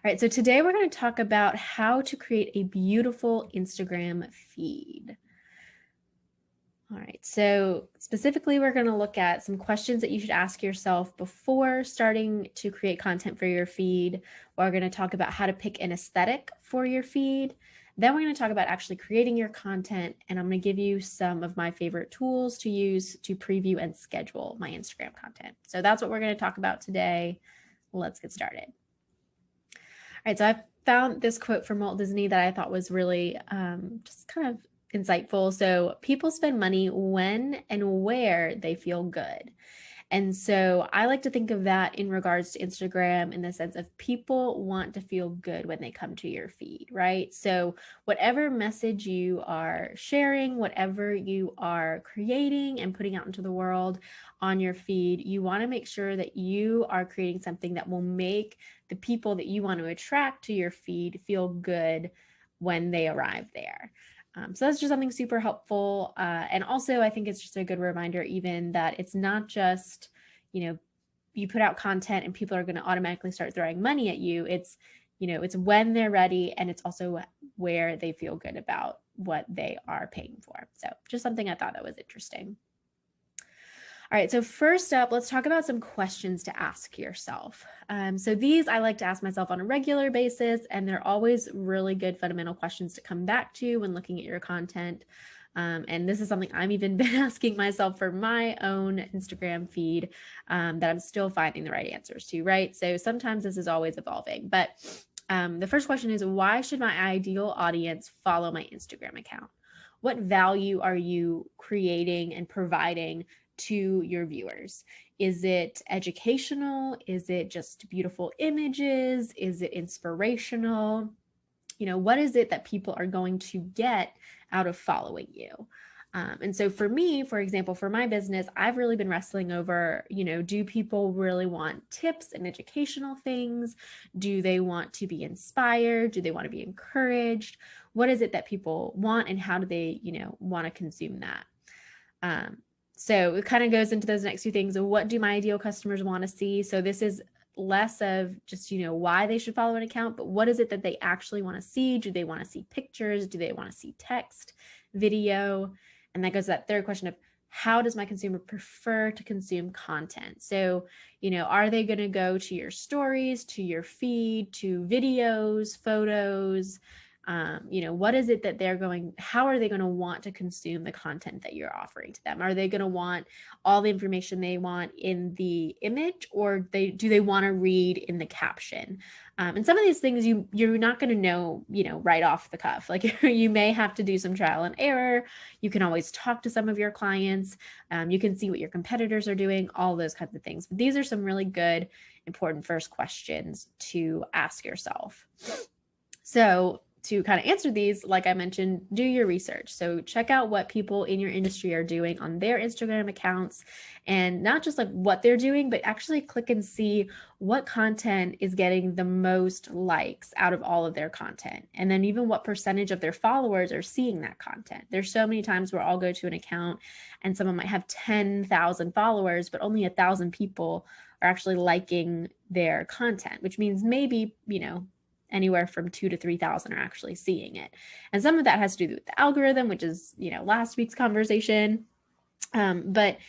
All right, so today we're going to talk about how to create a beautiful Instagram feed. All right, so specifically, we're going to look at some questions that you should ask yourself before starting to create content for your feed. We're going to talk about how to pick an aesthetic for your feed. Then we're going to talk about actually creating your content, and I'm going to give you some of my favorite tools to use to preview and schedule my Instagram content. So that's what we're going to talk about today. Let's get started. All right, so I found this quote from Walt Disney that I thought was really just kind of insightful. So people spend money when and where they feel good. And so I like to think of that in regards to Instagram in the sense of people want to feel good when they come to your feed, right? So whatever message you are sharing, whatever you are creating and putting out into the world on your feed, you want to make sure that you are creating something that will make the people that you want to attract to your feed feel good when they arrive there. So that's just something super helpful. And also, I think it's just a good reminder even that it's not just, you put out content and people are going to automatically start throwing money at you. It's, it's when they're ready, and it's also where they feel good about what they are paying for. So just something I thought that was interesting. All right, so first up, let's talk about some questions to ask yourself. So these I like to ask myself on a regular basis, and they're always really good fundamental questions to come back to when looking at your content. And this is something I've even been asking myself for my own Instagram feed that I'm still finding the right answers to, right? So sometimes this is always evolving, but the first question is, why should my ideal audience follow my Instagram account? What value are you creating and providing to your viewers? Is it educational? Is it just beautiful images? Is it inspirational? What is it that people are going to get out of following you? And so for me, for example, for my business, I've really been wrestling over, do people really want tips and educational things? Do they want to be inspired? Do they want to be encouraged? What is it that people want, and how do they, want to consume that? So it kind of goes into those next two things. What do my ideal customers want to see? So this is less of just, why they should follow an account, but what is it that they actually want to see? Do they want to see pictures? Do they want to see text, video? And that goes to that third question of, how does my consumer prefer to consume content? So, are they going to go to your stories, to your feed, to videos, photos? What is it that how are they going to want to consume the content that you're offering to them? Are they going to want all the information they want in the image, or do they want to read in the caption? And some of these things you're not going to know, right off the cuff. Like you may have to do some trial and error. You can always talk to some of your clients. You can see what your competitors are doing, all those kinds of things. But these are some really good, important first questions to ask yourself. So to kind of answer these, like I mentioned, do your research. So check out what people in your industry are doing on their Instagram accounts, and not just like what they're doing, but actually click and see what content is getting the most likes out of all of their content. And then even what percentage of their followers are seeing that content. There's so many times where I'll go to an account and someone might have 10,000 followers, but only 1,000 people are actually liking their content, which means maybe, anywhere from 2,000 to 3,000 are actually seeing it. And some of that has to do with the algorithm, which is, last week's conversation. But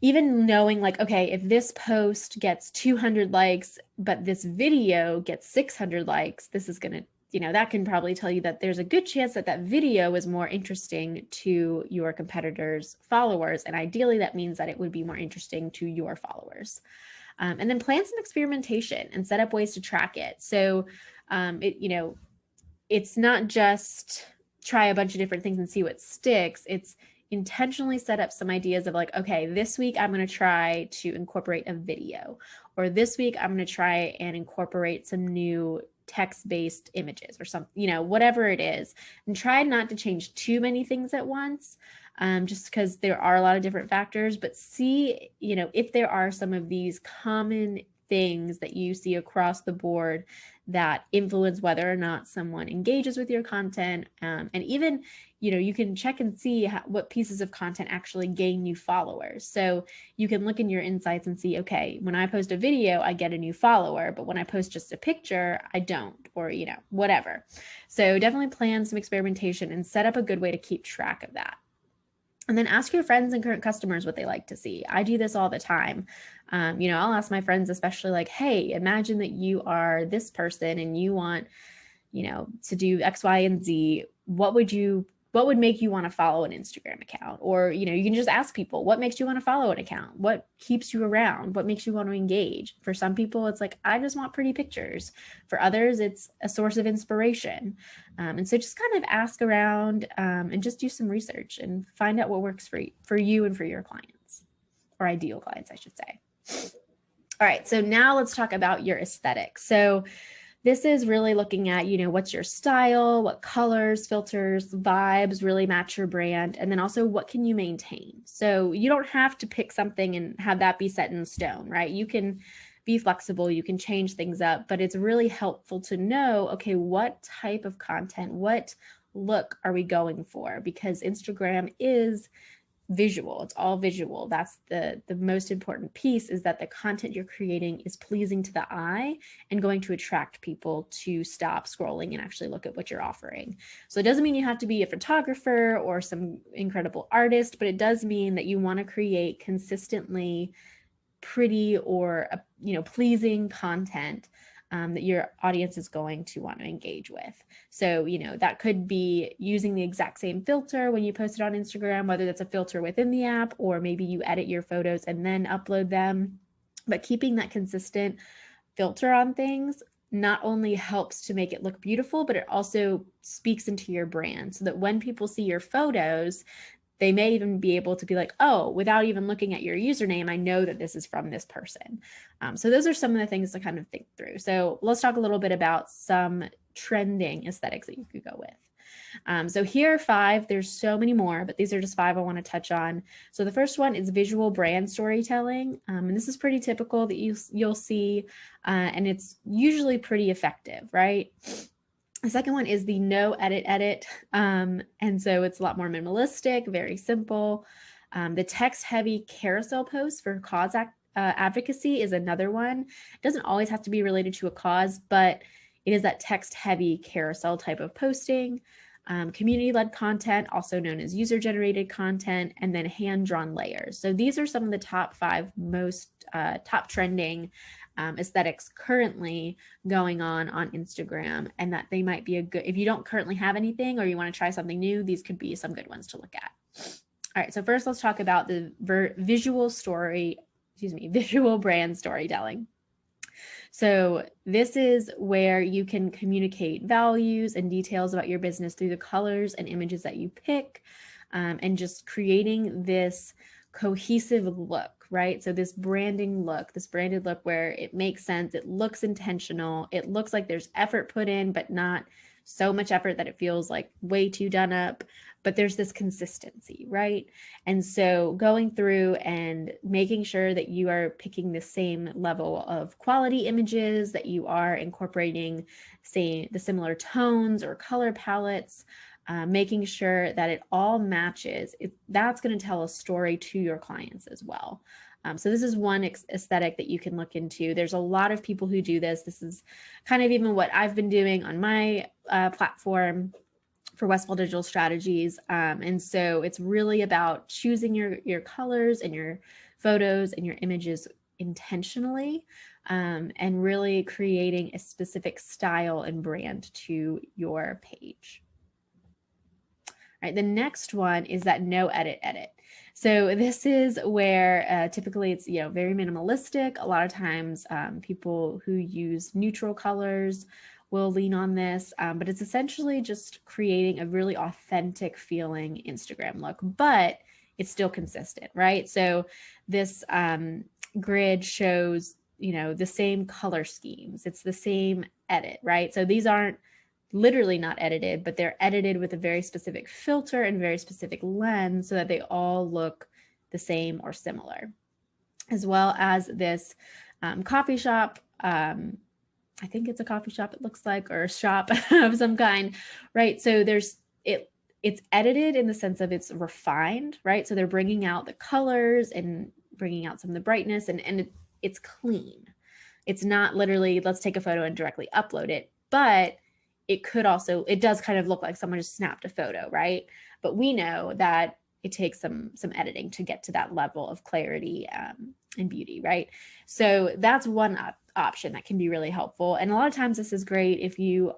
even knowing like, okay, if this post gets 200 likes, but this video gets 600 likes, this is going to, that can probably tell you that there's a good chance that that video is more interesting to your competitors' followers. And ideally, that means that it would be more interesting to your followers. And then plan some experimentation and set up ways to track it. So, it's not just try a bunch of different things and see what sticks. It's intentionally set up some ideas of like, okay, this week I'm going to try to incorporate a video, or this week I'm going to try and incorporate some new text-based images or something, whatever it is, and try not to change too many things at once. Just because there are a lot of different factors, but see, if there are some of these common things that you see across the board that influence whether or not someone engages with your content. And even, you can check and see what pieces of content actually gain you followers. So you can look in your insights and see, okay, when I post a video, I get a new follower, but when I post just a picture, I don't, or, whatever. So definitely plan some experimentation and set up a good way to keep track of that. And then ask your friends and current customers what they like to see. I do this all the time. I'll ask my friends, especially like, hey, imagine that you are this person and you want, to do X, Y, and Z. What would make you want to follow an Instagram account? Or, you can just ask people, what makes you want to follow an account? What keeps you around? What makes you want to engage? For some people, it's like, I just want pretty pictures. For others, it's a source of inspiration. And so just kind of ask around and just do some research and find out what works for you and for your clients, or ideal clients, I should say. All right, so now let's talk about your aesthetic. So this is really looking at, what's your style, what colors, filters, vibes really match your brand, and then also what can you maintain. So you don't have to pick something and have that be set in stone, right? You can be flexible, you can change things up, but it's really helpful to know, okay, what type of content, what look are we going for? Because Instagram is visual. It's all visual. That's the most important piece, is that the content you're creating is pleasing to the eye and going to attract people to stop scrolling and actually look at what you're offering. So it doesn't mean you have to be a photographer or some incredible artist, but it does mean that you want to create consistently pretty or pleasing content that your audience is going to want to engage with. So, that could be using the exact same filter when you post it on Instagram, whether that's a filter within the app, or maybe you edit your photos and then upload them. But keeping that consistent filter on things not only helps to make it look beautiful, but it also speaks into your brand, so that when people see your photos, they may even be able to be like, oh, without even looking at your username, I know that this is from this person. So those are some of the things to kind of think through. So let's talk a little bit about some trending aesthetics that you could go with. So here are 5. There's so many more, but these are just 5 I want to touch on. So the first one is visual brand storytelling. And this is pretty typical that you'll see, and it's usually pretty effective, right? The second one is the no edit. And so it's a lot more minimalistic, very simple. The text heavy carousel posts for cause advocacy is another one. It doesn't always have to be related to a cause, but it is that text heavy carousel type of posting. Community-led content, also known as user-generated content, and then hand-drawn layers. So these are some of the top 5 most top trending aesthetics currently going on Instagram, and that they might be a good, if you don't currently have anything or you want to try something new, these could be some good ones to look at. All right, so first let's talk about the visual brand storytelling. So this is where you can communicate values and details about your business through the colors and images that you pick, and just creating this cohesive look, right? So this branded look where it makes sense, it looks intentional, it looks like there's effort put in, but not so much effort that it feels like way too done up, but there's this consistency, right? And so going through and making sure that you are picking the same level of quality images, that you are incorporating, say, the similar tones or color palettes, making sure that it all matches, that's going to tell a story to your clients as well. So this is one aesthetic that you can look into. There's a lot of people who do this. This is kind of even what I've been doing on my platform for Westfall Digital Strategies. And so it's really about choosing your colors and your photos and your images intentionally, and really creating a specific style and brand to your page. All right, the next one is that no edit. So this is where typically it's very minimalistic. A lot of times people who use neutral colors will lean on this, but it's essentially just creating a really authentic feeling Instagram look, but it's still consistent, right? So this grid shows the same color schemes. It's the same edit, right? So these aren't literally not edited, but they're edited with a very specific filter and very specific lens so that they all look the same or similar. As well as this coffee shop. I think it's a coffee shop, it looks like, or a shop of some kind, right? So it's edited in the sense of it's refined, right? So they're bringing out the colors and bringing out some of the brightness, and it's clean. It's not literally, let's take a photo and directly upload it, but it does kind of look like someone just snapped a photo, right? But we know that it takes some editing to get to that level of clarity and beauty, right? So that's one option that can be really helpful. And a lot of times this is great if you,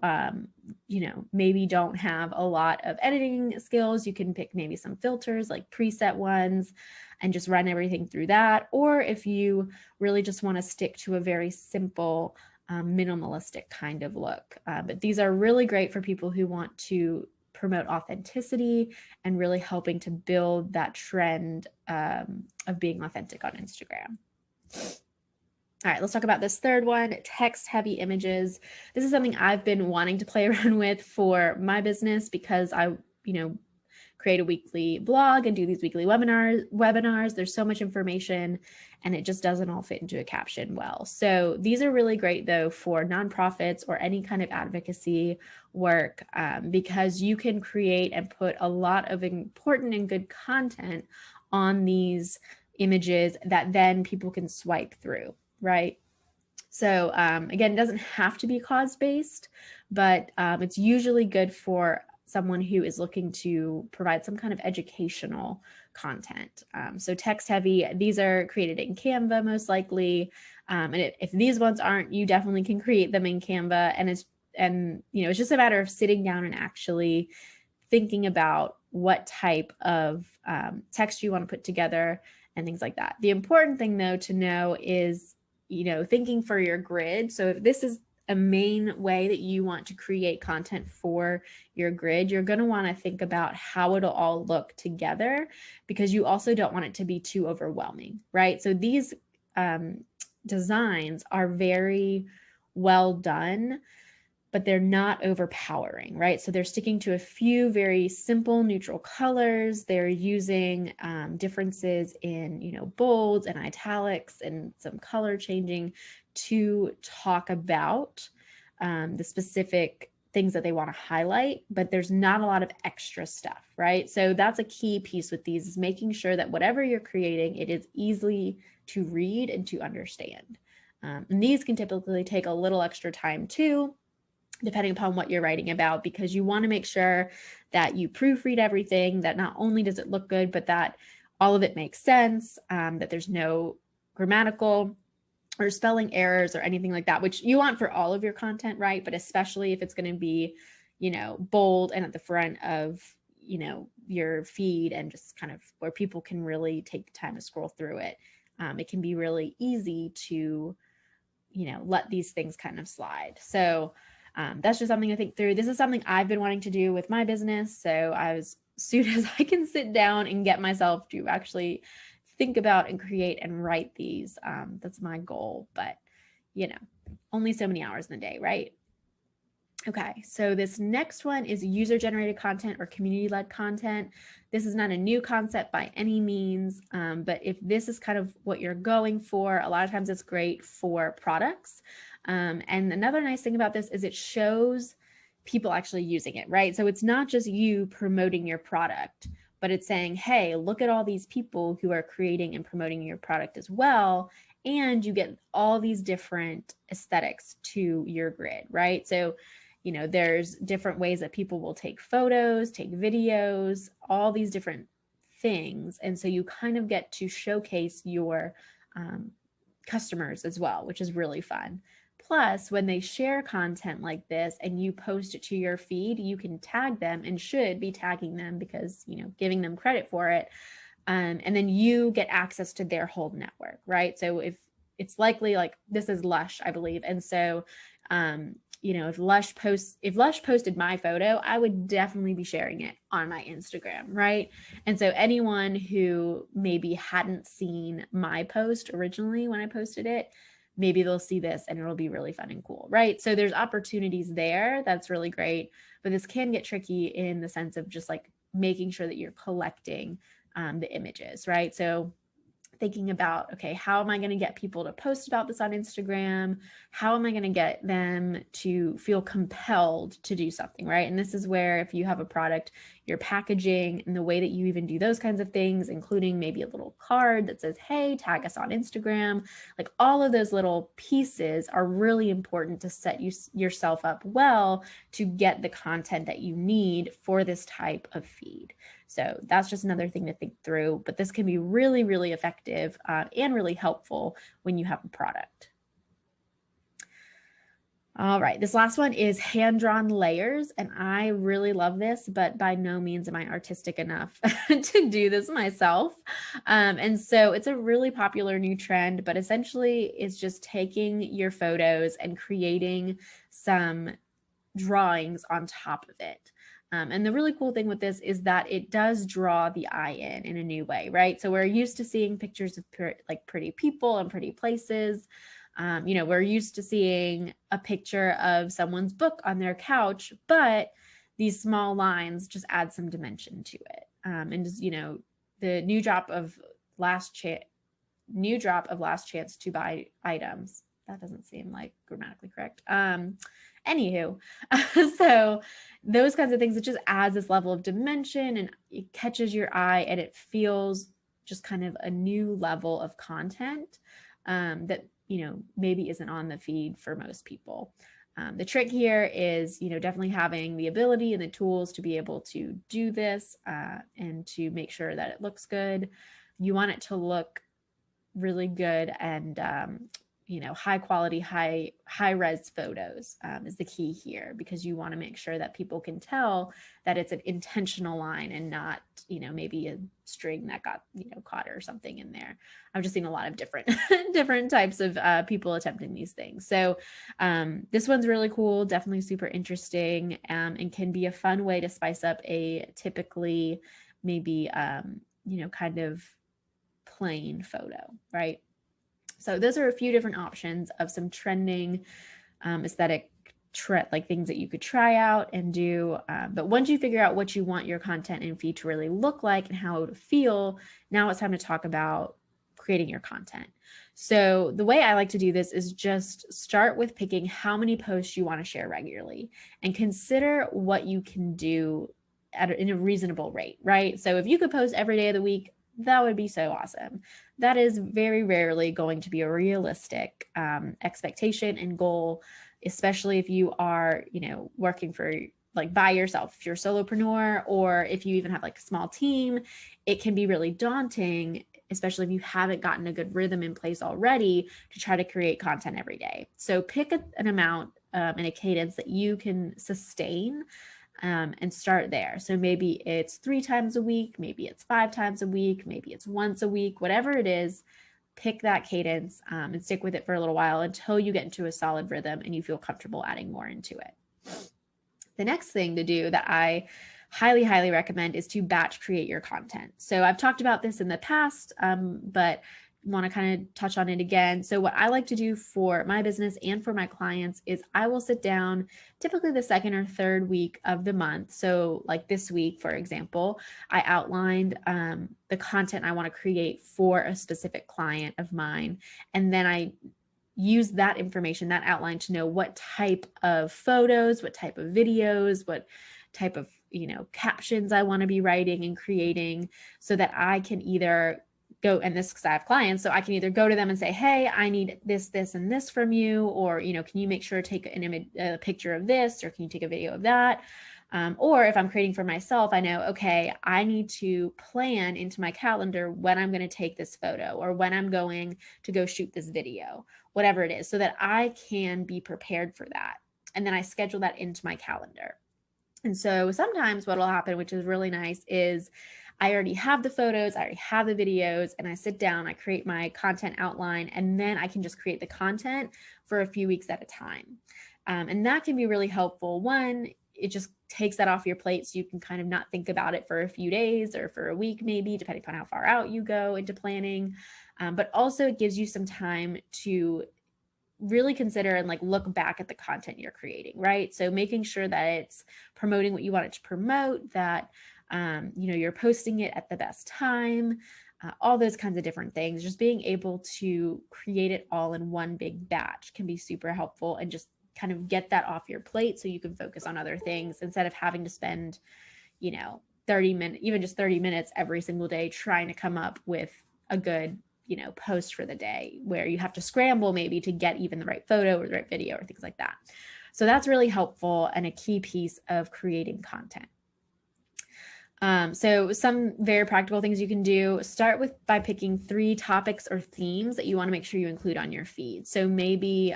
maybe don't have a lot of editing skills. You can pick maybe some filters, like preset ones, and just run everything through that. Or if you really just want to stick to a very simple, minimalistic kind of look. But these are really great for people who want to promote authenticity and really helping to build that trend of being authentic on Instagram. All right, let's talk about this third one, text-heavy images. This is something I've been wanting to play around with for my business because I, create a weekly blog and do these weekly webinars. There's so much information and it just doesn't all fit into a caption well. So these are really great though for nonprofits or any kind of advocacy work because you can create and put a lot of important and good content on these images that then people can swipe through, right? So again, it doesn't have to be cause-based, but it's usually good for someone who is looking to provide some kind of educational content. So text heavy, these are created in Canva most likely. And if these ones aren't, you definitely can create them in Canva. And it's just a matter of sitting down and actually thinking about what type of text you want to put together and things like that. The important thing though to know is, thinking for your grid. So if this is a main way that you want to create content for your grid, you're going to want to think about how it'll all look together because you also don't want it to be too overwhelming, right? So these designs are very well done, but they're not overpowering, right? So they're sticking to a few very simple neutral colors. They're using differences in, bolds and italics and some color changing to talk about the specific things that they want to highlight, but there's not a lot of extra stuff, right? So that's a key piece with these is making sure that whatever you're creating, it is easy to read and to understand. And these can typically take a little extra time too, depending upon what you're writing about, because you want to make sure that you proofread everything, that not only does it look good, but that all of it makes sense, that there's no grammatical or spelling errors or anything like that, which you want for all of your content, right? But especially if it's going to be, bold and at the front of, your feed and just kind of where people can really take the time to scroll through it. It can be really easy to, let these things kind of slide. So that's just something to think through. This is something I've been wanting to do with my business. So as soon as I can sit down and get myself to actually think about and create and write these, that's my goal, but only so many hours in a day, right? Okay, so this next one is user-generated content or community-led content. This is not a new concept by any means, but if this is kind of what you're going for, a lot of times it's great for products. And another nice thing about this is it shows people actually using it, right? So it's not just you promoting your product, but it's saying, hey, look at all these people who are creating and promoting your product as well. And you get all these different aesthetics to your grid, right? So, there's different ways that people will take photos, take videos, all these different things. And so you kind of get to showcase your customers as well, which is really fun. Plus, when they share content like this and you post it to your feed, you can tag them and should be tagging them because, giving them credit for it. And then you get access to their whole network, right? So if it's likely, like this is Lush, I believe. And so, if Lush posted my photo, I would definitely be sharing it on my Instagram, right? And so anyone who maybe hadn't seen my post originally when I posted it, maybe they'll see this and it'll be really fun and cool, right? So there's opportunities there. That's really great. But this can get tricky in the sense of just like making sure that you're collecting the images, right? So thinking about, okay, how am I going to get people to post about this on Instagram? How am I going to get them to feel compelled to do something, right? And this is where, if you have a product, your packaging and the way that you even do those kinds of things, including maybe a little card that says, hey, tag us on Instagram, like all of those little pieces are really important to set yourself up well to get the content that you need for this type of feed. So that's just another thing to think through, but this can be really, really effective and really helpful when you have a product. All right, this last one is hand-drawn layers, and I really love this, but by no means am I artistic enough to do this myself. And so it's a really popular new trend, but essentially it's just taking your photos and creating some drawings on top of it. And the really cool thing with this is that it does draw the eye in a new way, right? So we're used to seeing pictures of like pretty people and pretty places. We're used to seeing a picture of someone's book on their couch, but these small lines just add some dimension to it. And just, the new drop of last chance to buy items. That doesn't seem like grammatically correct. Anywho, so those kinds of things, it just adds this level of dimension and it catches your eye and it feels just kind of a new level of content that, maybe isn't on the feed for most people. The trick here is, definitely having the ability and the tools to be able to do this and to make sure that it looks good. You want it to look really good and high quality, high res photos is the key here, because you want to make sure that people can tell that it's an intentional line and not, maybe a string that got, caught or something in there. I've just seen a lot of different types of people attempting these things. So this one's really cool, definitely super interesting, and can be a fun way to spice up a typically maybe, kind of plain photo, right? So those are a few different options of some trending aesthetic like things that you could try out and do. But once you figure out what you want your content and feed to really look like and how it would feel, now it's time to talk about creating your content. So the way I like to do this is just start with picking how many posts you want to share regularly and consider what you can do in a reasonable rate, right? So if you could post every day of the week, that would be so awesome. That is very rarely going to be a realistic expectation and goal, especially if you are, working for like by yourself. If you're a solopreneur, or if you even have like a small team, it can be really daunting, especially if you haven't gotten a good rhythm in place already to try to create content every day. So pick an amount and a cadence that you can sustain. And start there. So maybe it's 3 times a week, maybe it's 5 times a week, maybe it's once a week, whatever it is, pick that cadence and stick with it for a little while until you get into a solid rhythm and you feel comfortable adding more into it. The next thing to do that I highly, highly recommend is to batch create your content. So I've talked about this in the past, but want to kind of touch on it again. So what I like to do for my business and for my clients is I will sit down typically the second or third week of the month. So like this week, for example, I outlined the content I want to create for a specific client of mine. And then I use that information, that outline, to know what type of photos, what type of videos, what type of, captions I want to be writing and creating, so that I can either go, and this because I have clients, so I can either go to them and say, hey, I need this, this, and this from you, or, can you make sure to take an image, a picture of this, or can you take a video of that? Or if I'm creating for myself, I know, okay, I need to plan into my calendar when I'm going to take this photo or when I'm going to go shoot this video, whatever it is, so that I can be prepared for that. And then I schedule that into my calendar. And so sometimes what will happen, which is really nice, is I already have the photos, I already have the videos, and I sit down, I create my content outline, and then I can just create the content for a few weeks at a time. And that can be really helpful. One, it just takes that off your plate so you can kind of not think about it for a few days or for a week, maybe, depending upon how far out you go into planning. But also it gives you some time to really consider and like look back at the content you're creating, right? So making sure that it's promoting what you want it to promote, that you're posting it at the best time, all those kinds of different things. Just being able to create it all in one big batch can be super helpful, and just kind of get that off your plate so you can focus on other things instead of having to spend, 30 minutes, even just 30 minutes every single day trying to come up with a good, post for the day, where you have to scramble maybe to get even the right photo or the right video or things like that. So that's really helpful and a key piece of creating content. So some very practical things you can do. Start by picking 3 topics or themes that you want to make sure you include on your feed. So maybe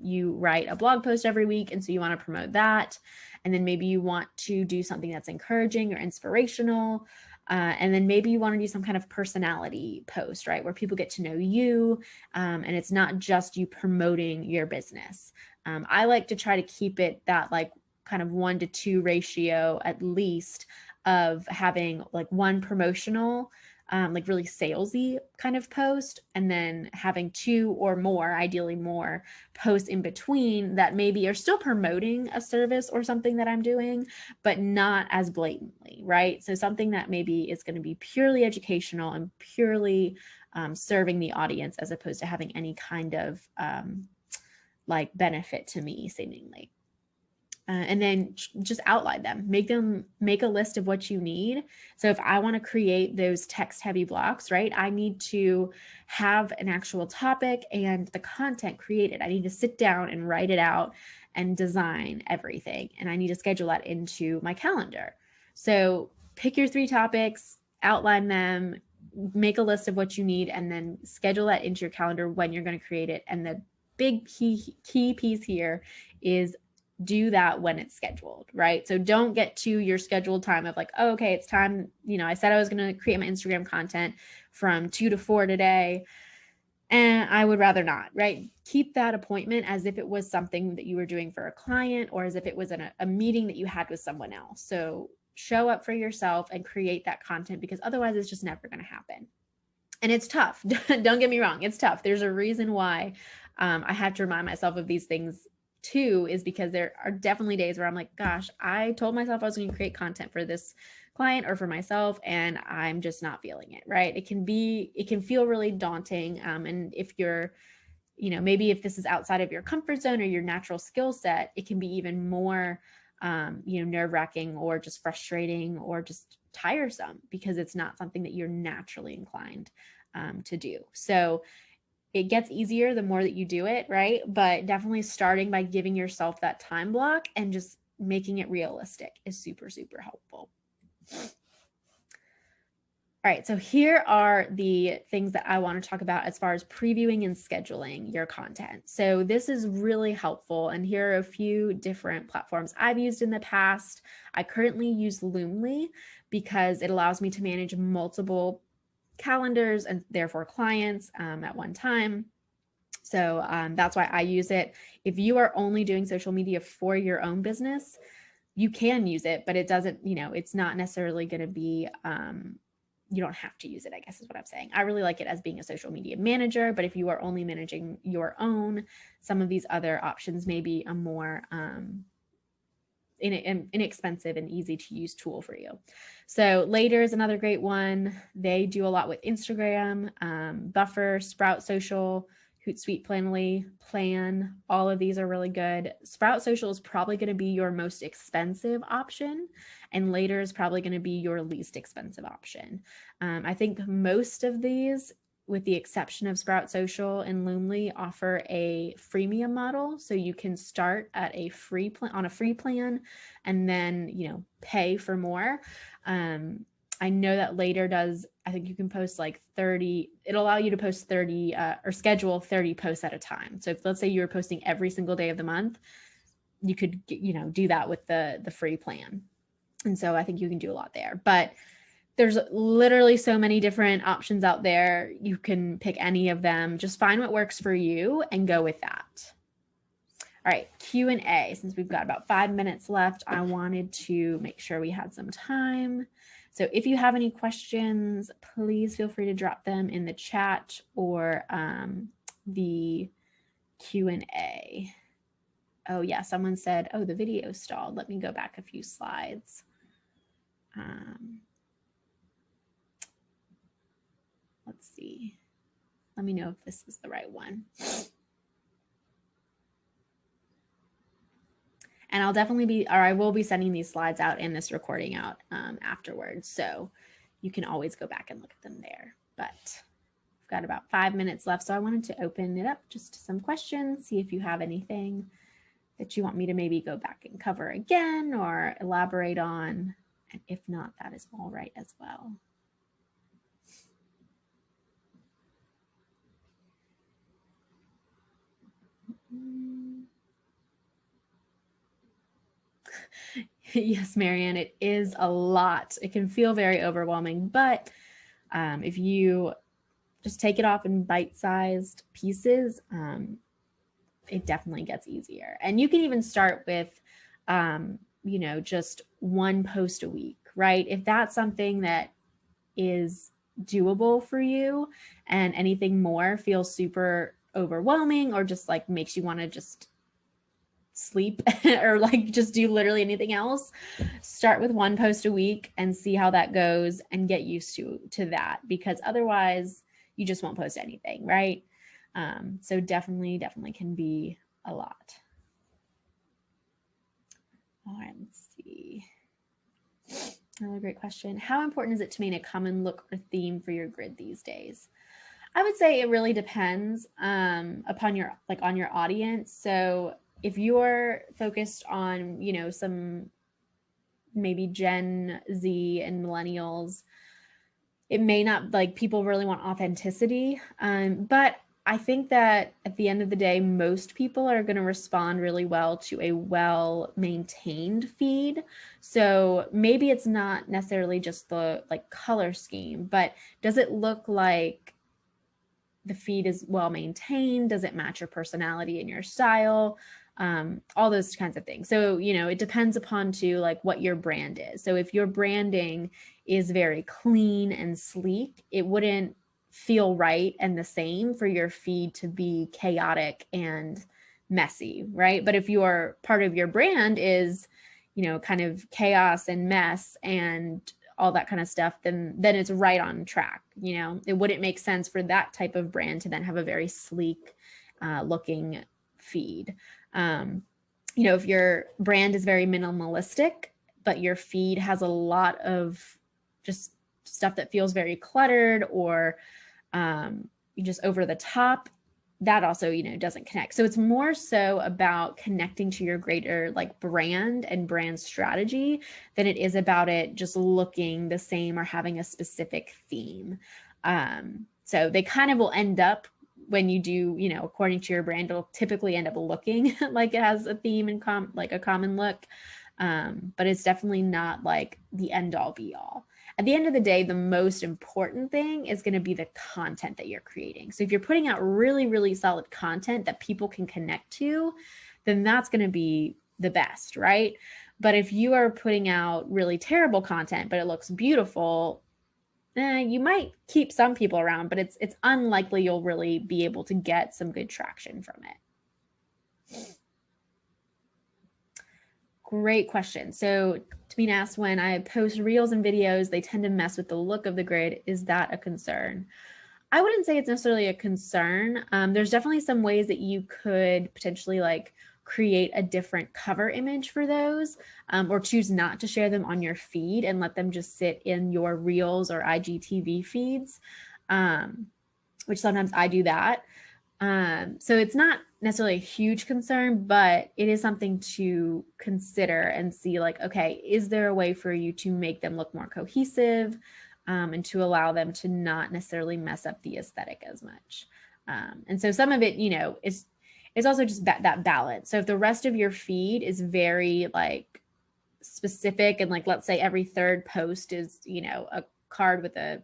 you write a blog post every week, and so you want to promote that. And then maybe you want to do something that's encouraging or inspirational. And then maybe you want to do some kind of personality post, right, where people get to know you, and it's not just you promoting your business. I like to try to keep it that like kind of 1-to-2 ratio at least, of having like one promotional, like really salesy kind of post, and then having 2 or more, ideally more, posts in between that maybe are still promoting a service or something that I'm doing, but not as blatantly, right? So something that maybe is going to be purely educational and purely serving the audience, as opposed to having any kind of like benefit to me seemingly. And then just outline them, make a list of what you need. So if I want to create those text heavy blocks, right, I need to have an actual topic and the content created. I need to sit down and write it out and design everything. And I need to schedule that into my calendar. So pick your 3 topics, outline them, make a list of what you need, and then schedule that into your calendar when you're going to create it. And the big key piece here is do that when it's scheduled, right? So don't get to your scheduled time of like, oh, okay, it's time. I said I was going to create my Instagram content from 2 to 4 today, and I would rather not, right? Keep that appointment as if it was something that you were doing for a client, or as if it was a meeting that you had with someone else. So show up for yourself and create that content, because otherwise it's just never going to happen. And it's tough. Don't get me wrong. It's tough. There's a reason why I have to remind myself of these things too, is because there are definitely days where I'm like, gosh, I told myself I was going to create content for this client or for myself, and I'm just not feeling it, right? It can feel really daunting. And if you're, maybe if this is outside of your comfort zone or your natural skill set, it can be even more, nerve-wracking or just frustrating or just tiresome, because it's not something that you're naturally inclined to do. So it gets easier the more that you do it, right? But definitely starting by giving yourself that time block and just making it realistic is super, super helpful. All right, so here are the things that I want to talk about as far as previewing and scheduling your content. So this is really helpful, and here are a few different platforms I've used in the past. I currently use Loomly because it allows me to manage multiple calendars and therefore clients at one time. So that's why I use it. If you are only doing social media for your own business, you can use it, but it doesn't, it's not necessarily going to be, you don't have to use it, I guess is what I'm saying. I really like it as being a social media manager, but if you are only managing your own, some of these other options may be a more inexpensive and easy to use tool for you. So Later is another great one. They do a lot with Instagram, Buffer, Sprout Social, Hootsuite, Planly, Plan. All of these are really good. Sprout Social is probably going to be your most expensive option, and Later is probably going to be your least expensive option. I think most of these, with the exception of Sprout Social and Loomly, offer a freemium model. So you can start at a free plan and then, pay for more. I know that Later does, I think you can post like 30, it'll allow you to post 30 or schedule 30 posts at a time. So if, let's say you were posting every single day of the month, you could, do that with the free plan. And so I think you can do a lot there, but there's literally so many different options out there. You can pick any of them. Just find what works for you and go with that. All right, Q&A. Since we've got about 5 minutes left, I wanted to make sure we had some time. So if you have any questions, please feel free to drop them in the chat or the Q&A. Oh yeah, someone said, oh, the video stalled. Let me go back a few slides. let's see. Let me know if this is the right one. And I'll definitely be, or I will be sending these slides out and this recording out afterwards. So you can always go back and look at them there. But I've got about 5 minutes left. So I wanted to open it up just to some questions, see if you have anything that you want me to maybe go back and cover again or elaborate on. And if not, that is all right as well. Yes, Marianne, it is a lot. It can feel very overwhelming, but if you just take it off in bite-sized pieces, it definitely gets easier. And you can even start with, you know, just one post a week, right? If that's something that is doable for you and anything more feels super overwhelming or just like makes you want to just sleep or like just do literally anything else, start with one post a week and see how that goes and get used to that, because otherwise you just won't post anything, right? So definitely can be a lot. All right, let's see. Another great question. How important is it to maintain a common look or theme for your grid these days? I would say it really depends upon your, like, on your audience. So if you're focused on, you know, some maybe Gen Z and millennials, it may not, like, people really want authenticity. But I think that at the end of the day, most people are going to respond really well to a well-maintained feed. So maybe it's not necessarily just the like color scheme, but does it look like the feed is well maintained? Does it match your personality and your style? All those kinds of things. So, you know, it depends upon too, like what your brand is. So if your branding is very clean and sleek, it wouldn't feel right and the same for your feed to be chaotic and messy, right? But if your part of your brand is, you know, kind of chaos and mess and all that kind of stuff, then it's right on track. You know, it wouldn't make sense for that type of brand to then have a very sleek looking feed. You know, if your brand is very minimalistic, but your feed has a lot of just stuff that feels very cluttered or just over the top, that also, you know, doesn't connect. So it's more so about connecting to your greater like brand and brand strategy than it is about it just looking the same or having a specific theme. So they kind of will end up, when you do, you know, according to your brand, it'll typically end up looking like it has a theme and like a common look. But it's definitely not like the end all be all. At the end of the day, the most important thing is going to be the content that you're creating. So if you're putting out really, really solid content that people can connect to, then that's going to be the best, right? But if you are putting out really terrible content, but it looks beautiful, you might keep some people around, but it's unlikely you'll really be able to get some good traction from it. Great question. So Tamina asked, when I post reels and videos, they tend to mess with the look of the grid. Is that a concern? I wouldn't say it's necessarily a concern. There's definitely some ways that you could potentially like create a different cover image for those, or choose not to share them on your feed and let them just sit in your reels or IGTV feeds, which sometimes I do that. So it's not necessarily a huge concern, but it is something to consider and see like, okay, is there a way for you to make them look more cohesive, and to allow them to not necessarily mess up the aesthetic as much. And so some of it, you know, is also just that balance. So if the rest of your feed is very like specific and like, let's say every third post is, you know, a card with a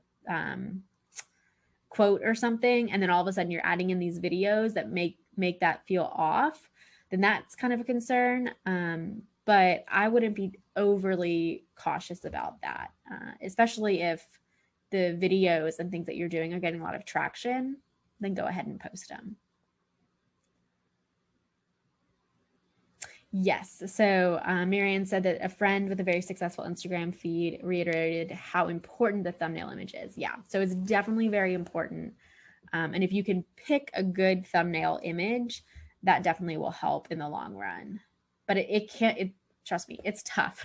quote or something, and then all of a sudden you're adding in these videos that make that feel off, then that's kind of a concern. But I wouldn't be overly cautious about that, especially if the videos and things that you're doing are getting a lot of traction, then go ahead and post them. Yes. So Marianne said that a friend with a very successful Instagram feed reiterated how important the thumbnail image is. Yeah. So it's definitely very important. And if you can pick a good thumbnail image, that definitely will help in the long run. But trust me, it's tough.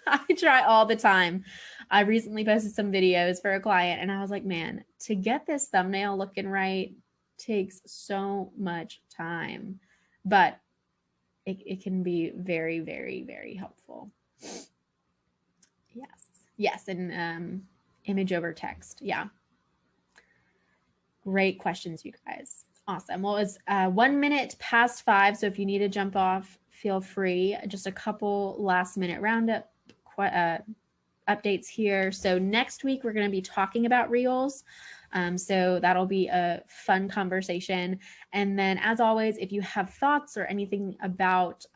I try all the time. I recently posted some videos for a client and I was like, man, to get this thumbnail looking right takes so much time. But it can be very, very, very helpful. Yes. Yes. And image over text. Yeah. Great questions, you guys. Awesome. Well, it's 1 minute past 5. So if you need to jump off, feel free. Just a couple last minute roundup updates here. So next week, we're going to be talking about Reels. So that'll be a fun conversation. And then as always, if you have thoughts or anything about,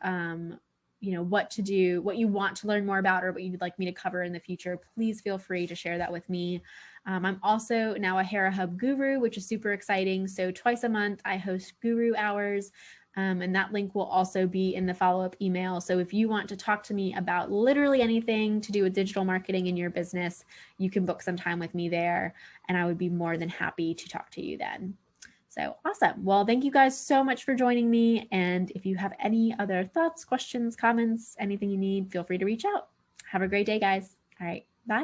what to do, what you want to learn more about, or what you'd like me to cover in the future, please feel free to share that with me. I'm also now a Hera Hub guru, which is super exciting. So twice a month, I host guru hours. And that link will also be in the follow-up email. So if you want to talk to me about literally anything to do with digital marketing in your business, you can book some time with me there, and I would be more than happy to talk to you then. So awesome. Well, thank you guys so much for joining me. And if you have any other thoughts, questions, comments, anything you need, feel free to reach out. Have a great day, guys. All right. Bye.